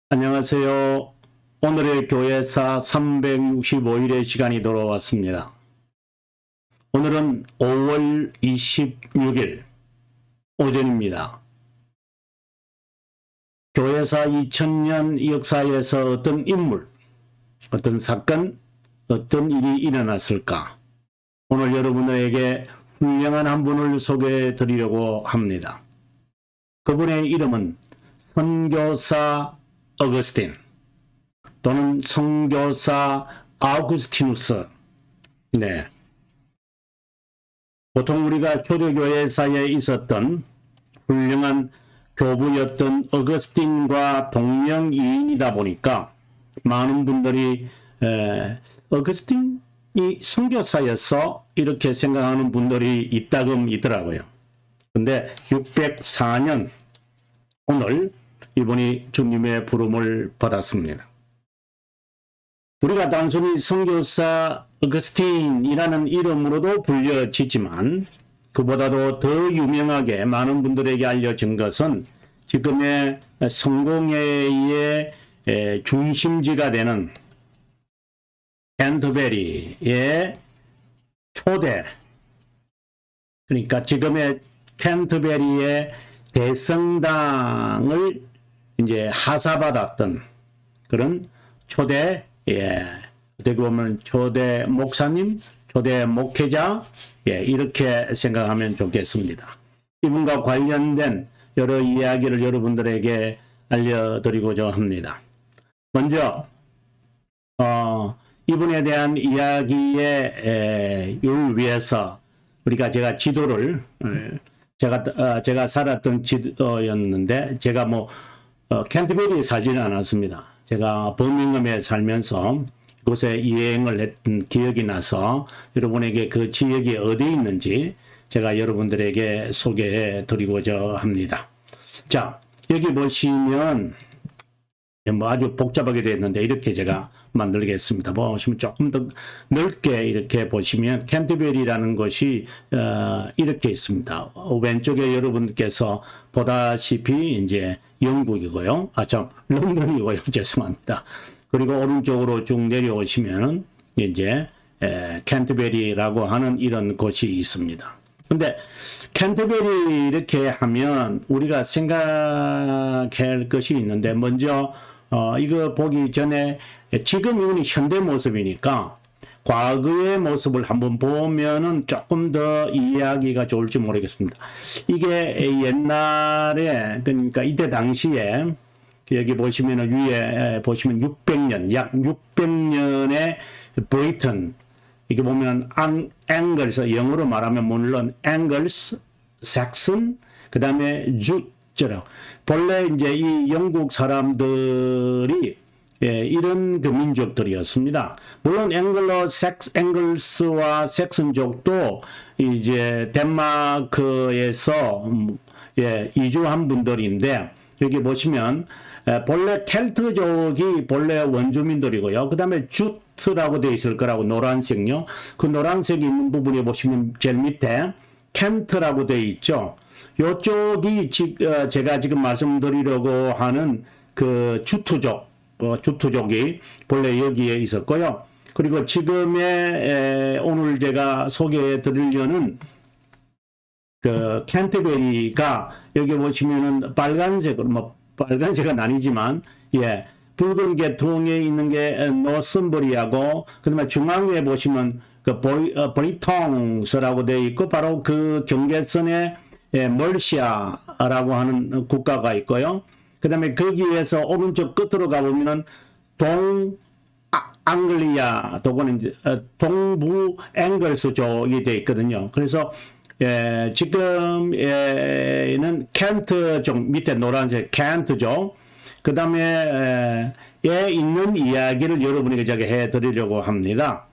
안녕하세요. 오늘의 교회사 365일의 시간이 돌아왔습니다. 오늘은 5월 26일 오전입니다. 교회사 2000년 역사에서 어떤 인물, 어떤 사건, 어떤 일이 일어났을까? 오늘 여러분에게 훌륭한 한 분을 소개해 드리려고 합니다. 그분의 이름은 선교사 어거스틴 또는 선교사 아우구스티누스. 네. 보통 우리가 초대교회사에 있었던 훌륭한 교부였던 어거스틴과 동명이인이다 보니까 많은 분들이 어거스틴이 선교사였어 이렇게 생각하는 분들이 있다금 있더라고요. 근데 604년 오늘 이분이 주님의 부름을 받았습니다. 우리가 단순히 선교사 어거스틴이라는 이름으로도 불려지지만 그보다도 더 유명하게 많은 분들에게 알려진 것은 지금의 성공회의 중심지가 되는 캔터베리의 초대, 그러니까 지금의 캔터베리의 대성당을 이제 하사받았던 그런 초대, 어떻게 보면 초대 목사님, 초대 목회자, 이렇게 생각하면 좋겠습니다. 이분과 관련된 여러 이야기를 여러분들에게 알려드리고자 합니다. 먼저 이분에 대한 이야기의 위해서 제가 지도를 제가 살았던 지도였는데 제가 캔터베리에 살지는 않았습니다. 제가 버밍엄에 살면서 그곳에 여행을 했던 기억이 나서 여러분에게 그 지역이 어디 있는지 제가 여러분들에게 소개해 드리고자 합니다. 자, 여기 보시면 아주 복잡하게 되어 있는데 이렇게 제가 만들겠습니다. 보시면 조금 더 넓게 이렇게 보시면 캔터베리라는 것이 이렇게 있습니다. 왼쪽에 여러분께서 보다시피 이제 영국이고요. 런던이고요. 죄송합니다. 그리고 오른쪽으로 쭉 내려오시면 이제 캔터베리라고 하는 이런 곳이 있습니다. 근데 캔터베리 이렇게 하면 우리가 생각할 것이 있는데 먼저 이거 보기 전에 지금 이건 현대 모습이니까 과거의 모습을 한번 보면은 조금 더 이해하기가 좋을지 모르겠습니다. 이게 옛날에 그러니까 이때 당시에 여기 보시면은 위에 보시면 600년 약 600년의 브리튼 이게 보면 앵글스 영어로 말하면 물론 앵글스, 삭슨 그다음에 주처럼 본래 이제 이 영국 사람들이 이런 그 민족들이었습니다. 물론 앵글스와 삭슨족도 이제 덴마크에서 이주한 분들인데 여기 보시면 본래 켈트족이 본래 원주민들이고요. 그 다음에 주트라고 되어 있을 거라고 노란색요. 그 노란색이 있는 부분에 보시면 제일 밑에 켄트라고 되어 있죠. 요쪽이 제가 지금 말씀드리려고 하는 그 주트족이 본래 여기에 있었고요. 그리고 지금의 오늘 제가 소개해 드리려는 그 캔터베리가 여기 보시면은 빨간색은 아니지만 붉은 계통에 있는 게 노슨버리하고 그다음에 중앙에 보시면 그 브리통스라고 되어 있고 바로 그 경계선에 멀시아라고 하는 국가가 있고요. 그다음에 거기에서 오른쪽 끝으로 가보면은 앙글리아 또는 동부 앵글스족이 되어 있거든요. 그래서 지금에는 켄트족 밑에 노란색 켄트족 그 다음에 있는 이야기를 여러분에게 제가 해드리려고 합니다.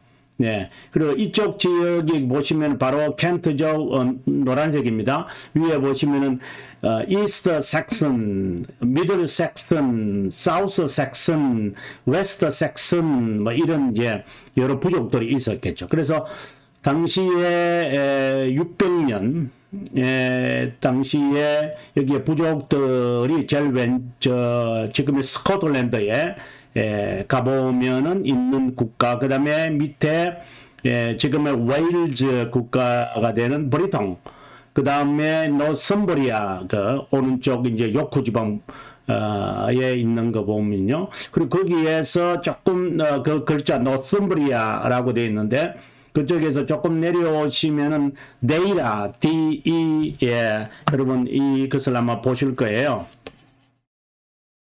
그리고 이쪽 지역이 보시면 바로 켄트족 노란색입니다. 위에 보시면은 이스트 삭슨, 미들 삭슨, 사우스 삭슨, 웨스트 삭슨 이런 이제 여러 부족들이 있었겠죠. 그래서 당시에 600년 당시에 여기에 부족들이 제일 지금의 스코틀랜드에 가보면은 있는 국가, 그 다음에 밑에 지금의 웨일즈 국가가 되는 브리통, 그 다음에 노썸버리아, 그 오른쪽 이제 요크 지방 에 있는 거 보면요. 그리고 거기에서 조금 그 글자 노썸버리아라고 되어 있는데 그쪽에서 조금 내려오시면은 데이라 DE 여러분 이것을 아마 보실 거예요.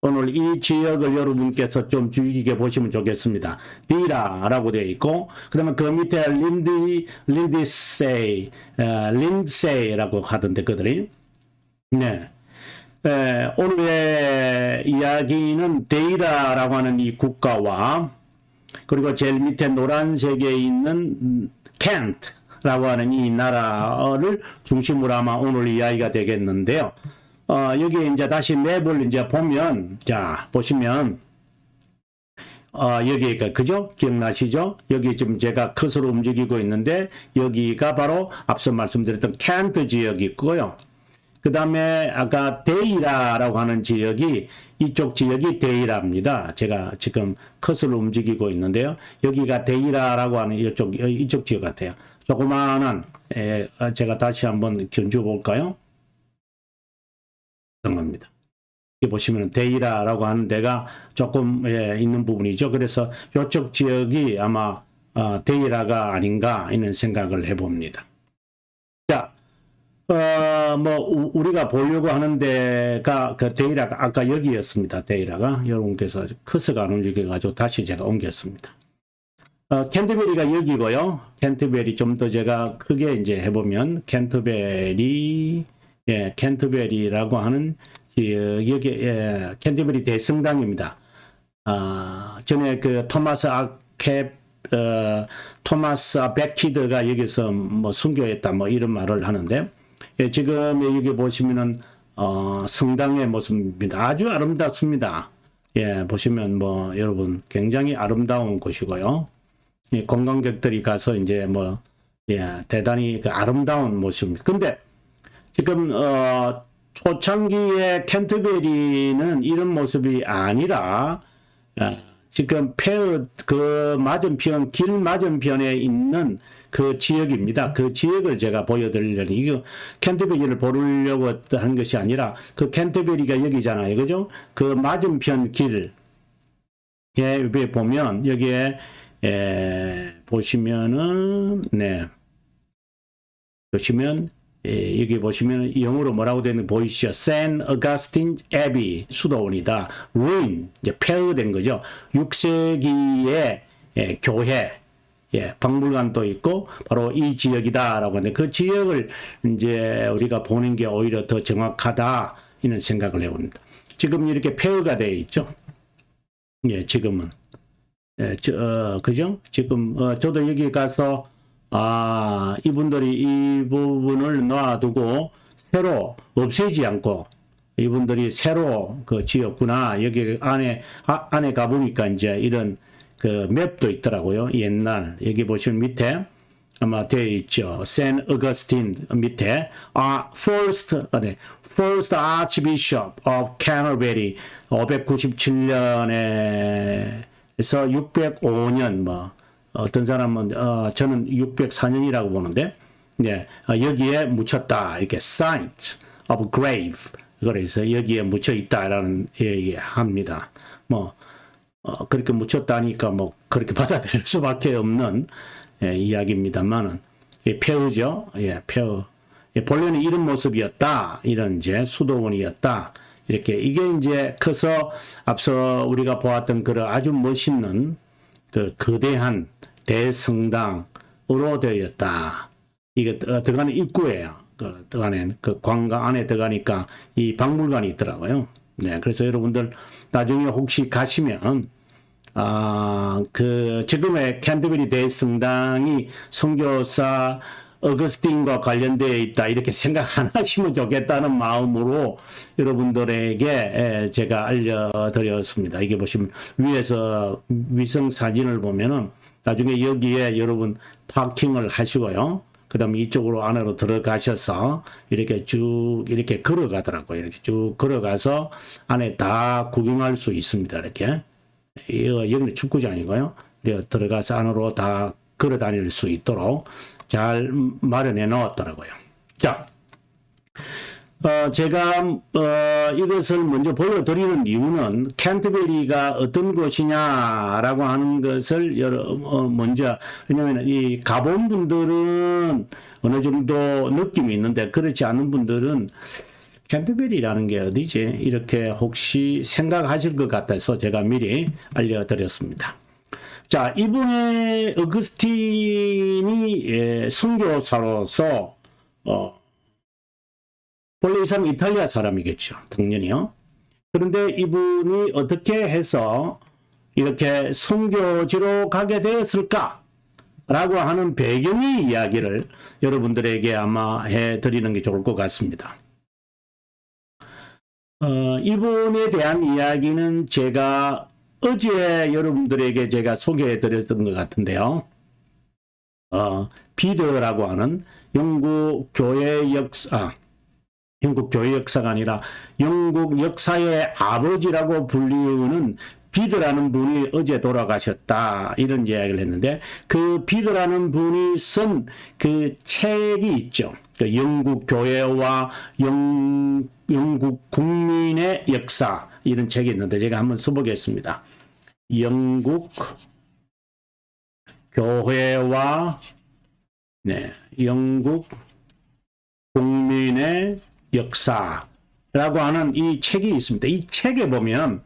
오늘 이 지역을 여러분께서 좀 주의 깊게 보시면 좋겠습니다. 디라라고 되어 있고, 그 다음에 그 밑에 린세이라고 하던데, 그들이. 네. 오늘의 이야기는 데이라라고 하는 이 국가와, 그리고 제일 밑에 노란색에 있는 켄트라고 하는 이 나라를 중심으로 아마 오늘 이야기가 되겠는데요. 여기 이제 다시 맵을 이제 보면, 자, 보시면, 여기가, 그죠? 기억나시죠? 여기 지금 제가 컷으로 움직이고 있는데, 여기가 바로 앞서 말씀드렸던 켄트 지역이 있고요. 그 다음에 아까 데이라라고 하는 지역이, 이쪽 지역이 데이라입니다. 제가 지금 컷을 움직이고 있는데요. 여기가 데이라라고 하는 이쪽 지역 같아요. 조그마한, 제가 다시 한번 견주 볼까요? 겁니다. 여기 보시면 데이라라고 하는 데가 조금 있는 부분이죠. 그래서 이쪽 지역이 아마 데이라가 아닌가 이런 생각을 해봅니다. 자, 뭐 우리가 보려고 하는 데가 그 데이라가 아까 여기였습니다. 데이라가 여러분께서 커서가 안 움직여가지고 다시 제가 옮겼습니다. 캔터베리가 여기고요. 캔터베리 좀 더 제가 크게 이제 해보면 캔터베리 캔터베리라고 하는 여기 캔터베리 대성당입니다. 전에 그 토마스 베키드가 여기서 뭐 순교했다 뭐 이런 말을 하는데 지금 여기 보시면은 성당의 모습입니다. 아주 아름답습니다. 보시면 뭐 여러분 굉장히 아름다운 곳이고요. 관광객들이 가서 이제 뭐 대단히 그 아름다운 모습입니다. 근데 지금 초창기의 캔터베리는 이런 모습이 아니라 지금 그 맞은편 길 맞은편에 있는 그 지역입니다. 그 지역을 제가 보여드리려니 이거 캔터베리를 보려고 한 것이 아니라 그 캔터베리가 여기잖아요, 그죠? 그 맞은편 길에 보면 여기에 보시면은 보시면 여기 보시면 영어로 뭐라고 되어 있는 거 보이시죠? Saint Augustine Abbey 수도원이다. ruin 이제 폐허된 거죠. 6세기의 교회 박물관도 있고 바로 이 지역이다라고 하는데 그 지역을 이제 우리가 보는 게 오히려 더 정확하다 이런 생각을 해봅니다. 지금 이렇게 폐허가 되어 있죠. 지금은 그죠? 지금 저도 여기 가서 이분들이 이 부분을 놔두고 새로 없애지 않고 이분들이 새로 그 지었구나. 여기 안에 가보니까 이제 이런 그 맵도 있더라고요. 옛날 여기 보시면 밑에 아마 되어 있죠. Saint Augustine 밑에 First Archbishop of Canterbury 597년에서 605년 뭐 어떤 사람은 저는 604년이라고 보는데 여기에 묻혔다 이렇게 Site of Grave 그래서 여기에 묻혀 있다라는 얘기합니다. 뭐 그렇게 묻혔다니까 뭐 그렇게 받아들일 수밖에 없는 이야기입니다만은 폐허죠. 폐허. 본래는 이런 모습이었다. 이런 이제 수도원이었다. 이렇게 이게 이제 커서 앞서 우리가 보았던 그런 아주 멋있는 그 거대한 대성당으로 되었다. 이게 들어가는 입구예요. 들어가는 그 관광 안에 들어가니까 이 박물관이 있더라고요. 그래서 여러분들 나중에 혹시 가시면 그 지금의 캔터베리 대성당이 선교사 어거스틴과 관련되어 있다 이렇게 생각 안 하시면 좋겠다는 마음으로 여러분들에게 제가 알려드렸습니다. 이게 보시면 위에서 위성 사진을 보면은 나중에 여기에 여러분 파킹을 하시고요. 그 다음에 이쪽으로 안으로 들어가셔서 이렇게 쭉 이렇게 걸어가더라고요. 이렇게 쭉 걸어가서 안에 다 구경할 수 있습니다. 이렇게. 여기는 축구장이고요. 들어가서 안으로 다 걸어 다닐 수 있도록 잘 마련해 놓았더라고요. 자, 제가 이것을 먼저 보여드리는 이유는 캔터베리가 어떤 곳이냐라고 하는 것을 먼저, 왜냐하면 이 가본 분들은 어느 정도 느낌이 있는데 그렇지 않은 분들은 캔터베리라는 게 어디지? 이렇게 혹시 생각하실 것 같아서 제가 미리 알려드렸습니다. 자, 이분의 어거스틴이 선교사로서 원래 이 사람 이탈리아 사람이겠죠. 당연히요. 그런데 이분이 어떻게 해서 이렇게 선교지로 가게 되었을까? 라고 하는 배경의 이야기를 여러분들에게 아마 해드리는 게 좋을 것 같습니다. 이분에 대한 이야기는 제가 어제 여러분들에게 제가 소개해 드렸던 것 같은데요. 비드라고 하는 영국 교회 역사가 아니라 영국 역사의 아버지라고 불리우는 비드라는 분이 어제 돌아가셨다. 이런 이야기를 했는데 그 비드라는 분이 쓴 그 책이 있죠. 그 영국 교회와 영국 국민의 역사 이런 책이 있는데 제가 한번 써보겠습니다. 영국 교회와 영국 국민의 역사라고 하는 이 책이 있습니다. 이 책에 보면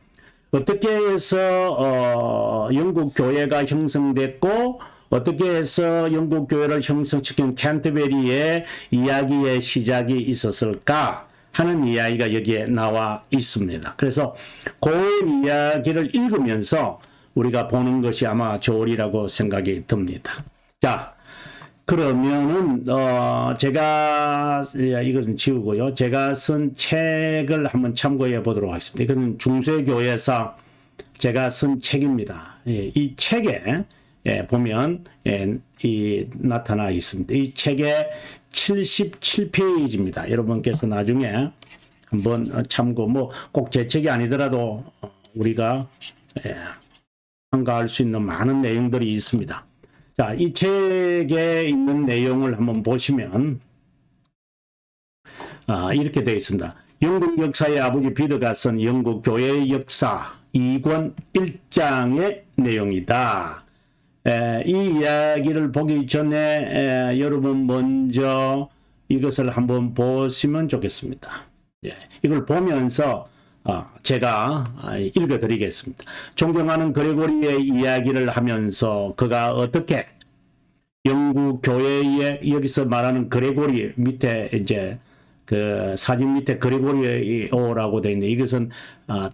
어떻게 해서 영국 교회가 형성됐고 어떻게 해서 영국 교회를 형성시킨 캔터베리의 이야기의 시작이 있었을까 하는 이야기가 여기에 나와 있습니다. 그래서 그 이야기를 읽으면서 우리가 보는 것이 아마 좋으리라고 생각이 듭니다. 자, 그러면은 제가 이것은 지우고요. 제가 쓴 책을 한번 참고해 보도록 하겠습니다. 이것은 중세교회사 제가 쓴 책입니다. 이 책에 보면 이 나타나 있습니다. 이 책의 77페이지입니다. 여러분께서 나중에 한번 참고 뭐 꼭 제 책이 아니더라도 우리가 참가할 수 있는 많은 내용들이 있습니다. 자, 이 책에 있는 내용을 한번 보시면 이렇게 되어 있습니다. 영국 역사의 아버지 비드가 쓴 영국 교회의 역사 2권 1장의 내용이다. 이 이야기를 보기 전에 여러분 먼저 이것을 한번 보시면 좋겠습니다. 이걸 보면서 제가 읽어드리겠습니다. 존경하는 그레고리의 이야기를 하면서 그가 어떻게 영국 교회의 여기서 말하는 그레고리 밑에 이제 그 사진 밑에 그레고리오라고 되어 있는데 이것은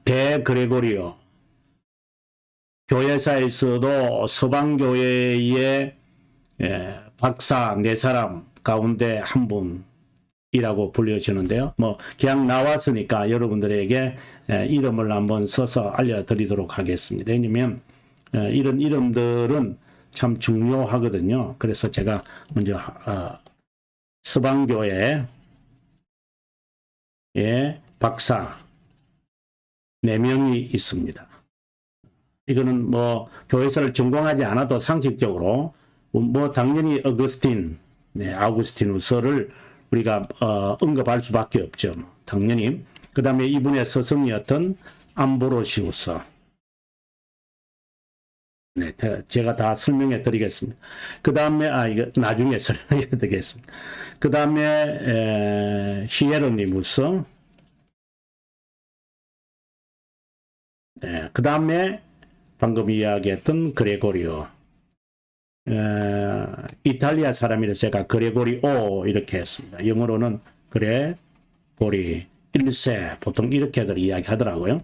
대그레고리오 교회사에서도 서방교회의 박사 4사람 가운데 한 분이라고 불려지는데요. 뭐 그냥 나왔으니까 여러분들에게 이름을 한번 써서 알려드리도록 하겠습니다. 왜냐면 이런 이름들은 참 중요하거든요. 그래서 제가 먼저 서방교회의 박사 4명이 있습니다. 이거는 뭐 교회사를 전공하지 않아도 상식적으로 뭐 당연히 어거스틴, 아우구스티누스를 우리가 언급할 수밖에 없죠. 당연히. 그 다음에 이분의 스승이었던 암브로시우스. 제가 다 설명해 드리겠습니다. 그 다음에 이거 나중에 설명해 드리겠습니다. 그 다음에 히에로니무스. 그 다음에 방금 이야기했던 그레고리오. 이탈리아 사람이라서 제가 그레고리오 이렇게 했습니다. 영어로는 그레고리 1세 보통 이렇게들 이야기하더라고요.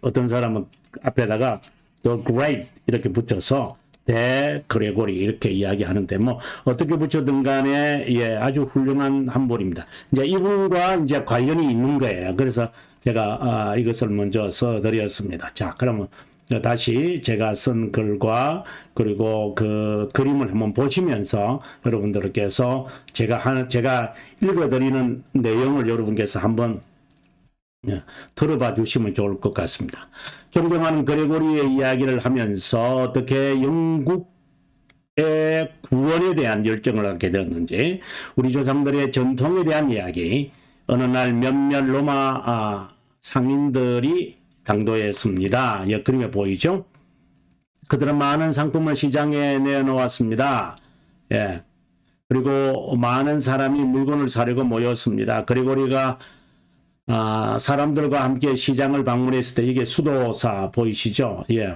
어떤 사람은 앞에다가 The Great 이렇게 붙여서 대그레고리 이렇게 이야기하는데 뭐 어떻게 붙여든 간에 아주 훌륭한 한 분입니다. 이제 이분과 이제 관련이 있는 거예요. 그래서 제가 이것을 먼저 써드렸습니다. 자, 그러면 다시 제가 쓴 글과 그리고 그 그림을 한번 보시면서 여러분들께서 제가 읽어드리는 내용을 여러분께서 한번 들어봐 주시면 좋을 것 같습니다. 존경하는 그레고리의 이야기를 하면서 어떻게 영국의 구원에 대한 열정을 갖게 되었는지, 우리 조상들의 전통에 대한 이야기, 어느 날 몇몇 로마 상인들이 당도했습니다. 옆그림에 보이죠? 그들은 많은 상품을 시장에 내놓았습니다. 예. 그리고 많은 사람이 물건을 사려고 모였습니다. 그레고리가 사람들과 함께 시장을 방문했을 때, 이게 수도사 보이시죠? 예.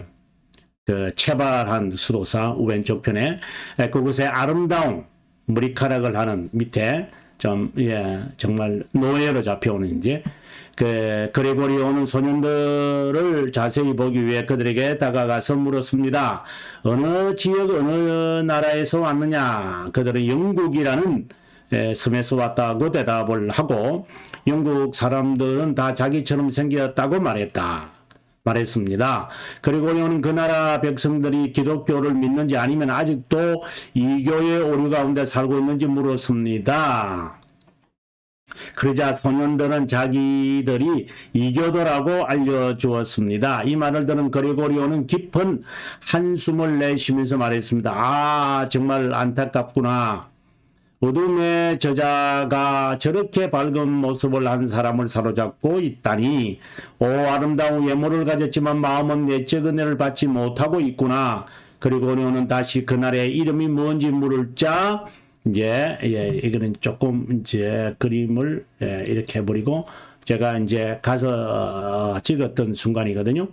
그 채발한 수도사 왼쪽 편에, 그곳에 아름다운 머리카락을 하는 밑에 정말 노예로 잡혀오는 이제 그레고리 오는 소년들을 자세히 보기 위해 그들에게 다가가서 물었습니다. 어느 지역 어느 나라에서 왔느냐? 그들은 영국이라는 섬에서 왔다고 대답을 하고, 영국 사람들은 다 자기처럼 생겼다고 말했습니다. 그레고리오는 그 나라 백성들이 기독교를 믿는지 아니면 아직도 이교의 오류 가운데 살고 있는지 물었습니다. 그러자 소년들은 자기들이 이교도라고 알려주었습니다. 이 말을 들은 그레고리오는 깊은 한숨을 내쉬면서 말했습니다. 정말 안타깝구나. 어둠의 저자가 저렇게 밝은 모습을 한 사람을 사로잡고 있다니. 아름다운 외모를 가졌지만 마음은 내적 은혜를 받지 못하고 있구나. 그리고는 다시 그날의 이름이 뭔지 물을자, 이거는 조금 그림을 이렇게 해버리고, 제가 가서 찍었던 순간이거든요.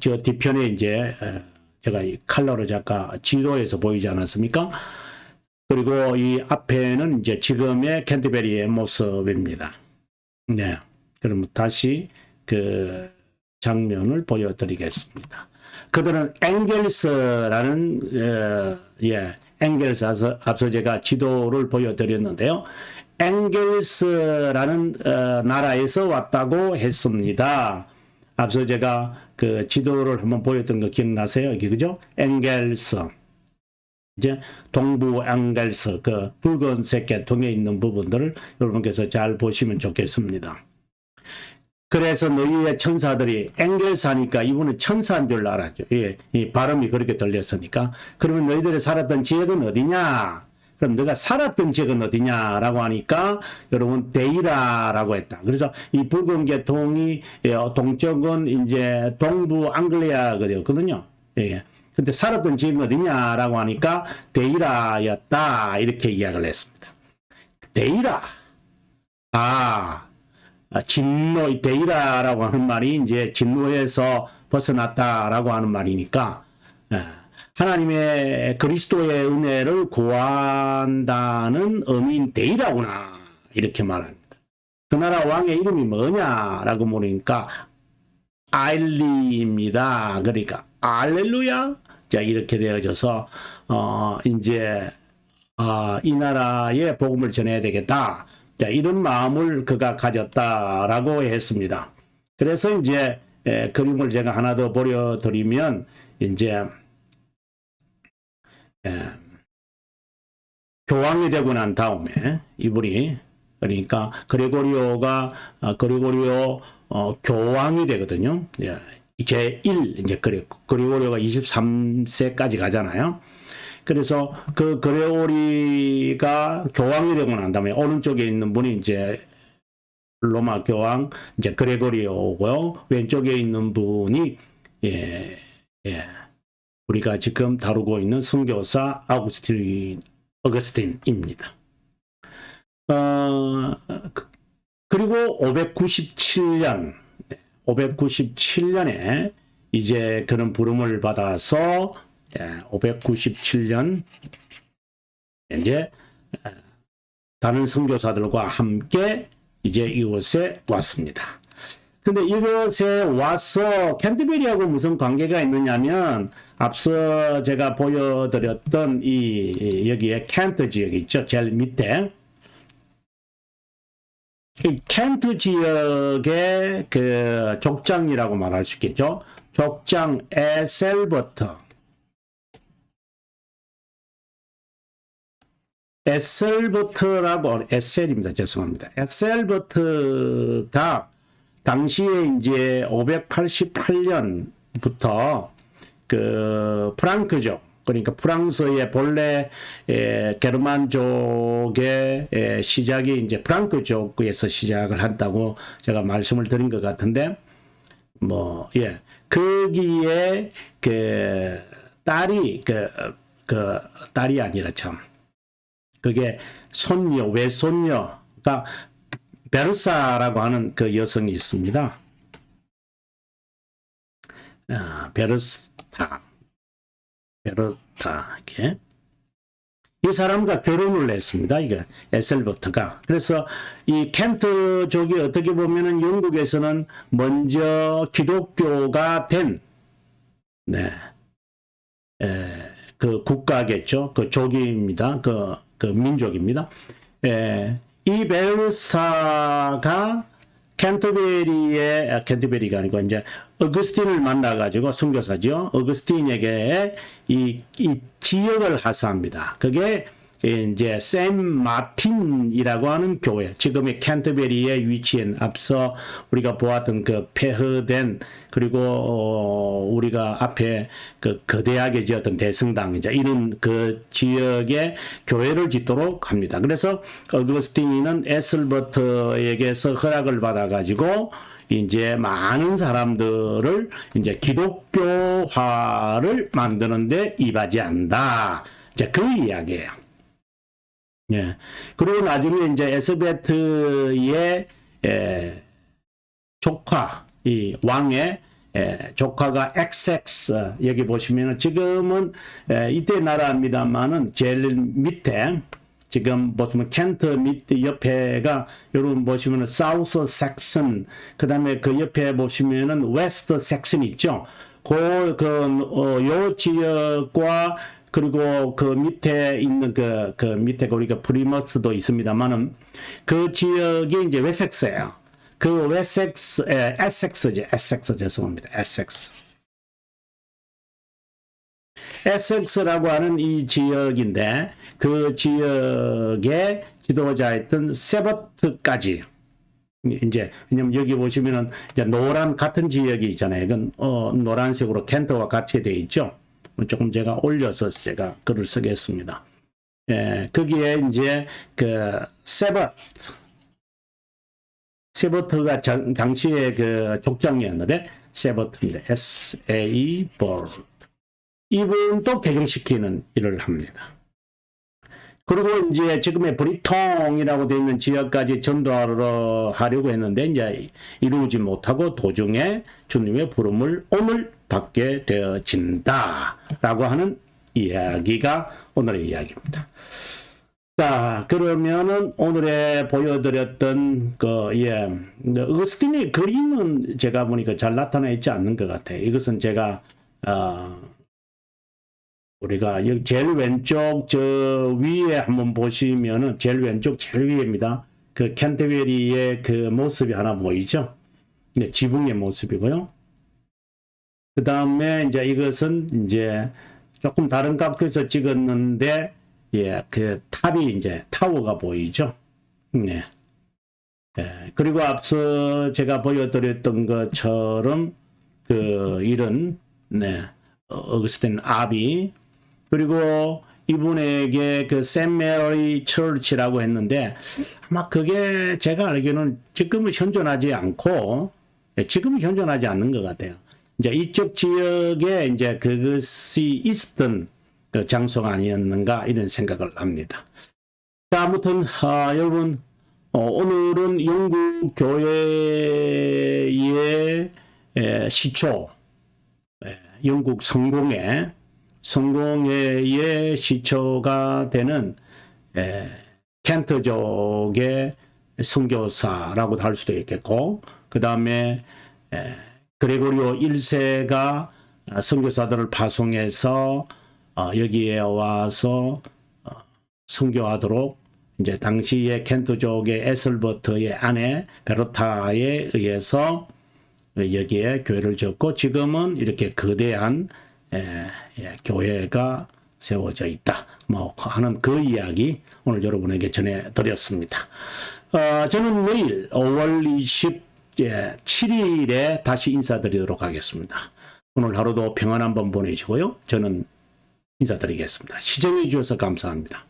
저 뒤편에 제가 이 컬러로 잠깐 지도에서 보이지 않았습니까? 그리고 이 앞에는 지금의 캔터베리의 모습입니다. 네. 그럼 다시 그 장면을 보여드리겠습니다. 그들은 엥겔스라는, 엥겔스, 앞서 제가 지도를 보여드렸는데요. 엥겔스라는 나라에서 왔다고 했습니다. 앞서 제가 그 지도를 한번 보였던 거 기억나세요? 여기, 그죠? 엥겔스. 동부 엥겔스, 그 붉은색 계통에 있는 부분들을 여러분께서 잘 보시면 좋겠습니다. 그래서 너희의 천사들이, 엥겔스 하니까 이분은 천사인 줄 알았죠. 이 발음이 그렇게 들렸으니까. 그러면 너희들이 살았던 지역은 어디냐? 그럼 너가 살았던 지역은 어디냐라고 하니까 여러분 데이라라고 했다. 그래서 이 붉은 계통이 동쪽은 동부 앙글리아거든요. 근데 살았던 지역은 어디냐라고 하니까 데이라였다. 이렇게 이야기를 했습니다. 데이라. 진노, 데이라라고 하는 말이 진노에서 벗어났다라고 하는 말이니까, 하나님의 그리스도의 은혜를 구한다는 의미인 데이라구나. 이렇게 말합니다. 그 나라 왕의 이름이 뭐냐라고 물으니까 아일리입니다. 그러니까 알렐루야. 자, 이렇게 되어져서 이 나라에 복음을 전해야 되겠다. 자, 이런 마음을 그가 가졌다라고 했습니다. 그래서 그림을 제가 하나 더 보여드리면 교황이 되고 난 다음에 이분이, 그러니까 그레고리오 교황이 되거든요. 제1 그레고리오가 23세까지 가잖아요. 그래서 그 그레고리가 교황이 되고 난 다음에 오른쪽에 있는 분이 로마 교황 그레고리오고요. 왼쪽에 있는 분이 우리가 지금 다루고 있는 선교사 어거스틴입니다. 그리고 597년에 그런 부름을 받아서 597년 다른 선교사들과 함께 이곳에 왔습니다. 근데 이곳에 와서 캔터베리하고 무슨 관계가 있느냐면, 앞서 제가 보여드렸던 여기에 켄트 지역이 있죠. 제일 밑에. 이 켄트 지역의 그 족장이라고 말할 수 있겠죠. 족장 에셀버트라고, 죄송합니다. 에셀버트가 당시에 이제 588년부터 그 프랑크족, 그러니까 프랑스의 본래 게르만족의 시작이 이제 프랑크족에서 시작을 한다고 제가 말씀을 드린 것 같은데, 뭐, 예. 거기에 그 딸이 딸이 아니라 참. 그게 외손녀가 베르사라고 하는 그 여성이 있습니다. 베르타, 이게. 이 사람과 결혼을 했습니다. 이게 에셀버트가. 그래서 이 켄트족이 어떻게 보면은 영국에서는 먼저 기독교가 된, 그 국가겠죠. 그 족입니다. 그 민족입니다. 이 베르사가 켄터베리가 아니고 이제 어거스틴을 만나가지고 선교사죠. 어거스틴에게 이 지역을 하사합니다. 그게 이제 샘 마틴이라고 하는 교회, 지금의 켄터베리에 위치한 앞서 우리가 보았던 그 폐허된, 그리고 우리가 앞에 그 거대하게 지었던 대성당, 이제 이런 그 지역에 교회를 짓도록 합니다. 그래서 어거스틴은 에셀버트에게서 허락을 받아가지고 이제 많은 사람들을 이제 기독교화를 만드는데 이바지한다. 이제 그 이야기예요. 예. 그리고 나중에 이제 에스베트의 조카, 이 왕의 조카가 XX, 여기 보시면은 지금은 이때 나라입니다만은 제일 밑에, 지금 보시면 켄트 밑 옆에가 여러분 보시면은 사우스 섹슨, 그다음에 그 옆에 보시면은 웨스트 섹슨이 있죠. 요 지역과 그리고 그 밑에 있는 그 밑에 우리가 프리머스도 있습니다만은 그 지역이 이제 웨섹스예요. 그 에섹스 죄송합니다. 에섹스라고 하는 이 지역인데 그 지역의 지도자였던 세버트까지 이제 왜냐면 여기 보시면은 이제 노란 같은 지역이 있잖아요. 이건 노란색으로 켄트와 같이 되어 있죠. 조금 제가 올려서 제가 글을 쓰겠습니다. 예, 거기에 이제 그 세버트가 당시에 그 족장이었는데 세버트인데 S-A-버트 이분도 개종시키는 일을 합니다. 그리고 이제 지금의 브리통이라고 되어 있는 지역까지 전도하러 하려고 했는데 이제 이루지 못하고 도중에 주님의 부름을 오늘 받게 되어진다라고 하는 이야기가 오늘의 이야기입니다. 자, 그러면은 오늘에 보여드렸던 어거스틴의 그림은 제가 보니까 잘 나타나 있지 않는 것 같아요. 이것은 제가 우리가 여기 제일 왼쪽 저 위에 한번 보시면은 제일 왼쪽 제일 위에입니다. 그 캔터베리의 그 모습이 하나 보이죠? 네, 지붕의 모습이고요. 그 다음에 이제 이것은 이제 조금 다른 각도에서 찍었는데, 예, 그 탑이 이제 타워가 보이죠? 네. 예, 그리고 앞서 제가 보여드렸던 것처럼 이런, 어거스틴 아비, 그리고 이분에게 그 샘 메리 처치라고 했는데 아마 그게 제가 알기로는 지금은 현존하지 않고, 지금은 현존하지 않는 것 같아요. 이제 이쪽 지역에 이제 그것이 있었던 그 장소가 아니었는가 이런 생각을 합니다. 자, 아무튼 여러분 오늘은 영국 교회의 시초, 영국 성공의 시초가 되는 켄트족의 선교사라고도 할 수도 있겠고, 그 다음에 그레고리오 1세가 선교사들을 파송해서 여기에 와서 선교하도록 이제 당시에 켄트족의 에슬버트의 아내 베로타에 의해서 여기에 교회를 지었고 지금은 이렇게 거대한 교회가 세워져 있다. 뭐 하는 그 이야기 오늘 여러분에게 전해드렸습니다. 저는 내일 5월 27일에 다시 인사드리도록 하겠습니다. 오늘 하루도 평안한 밤 보내시고요. 저는 인사드리겠습니다. 시청해 주셔서 감사합니다.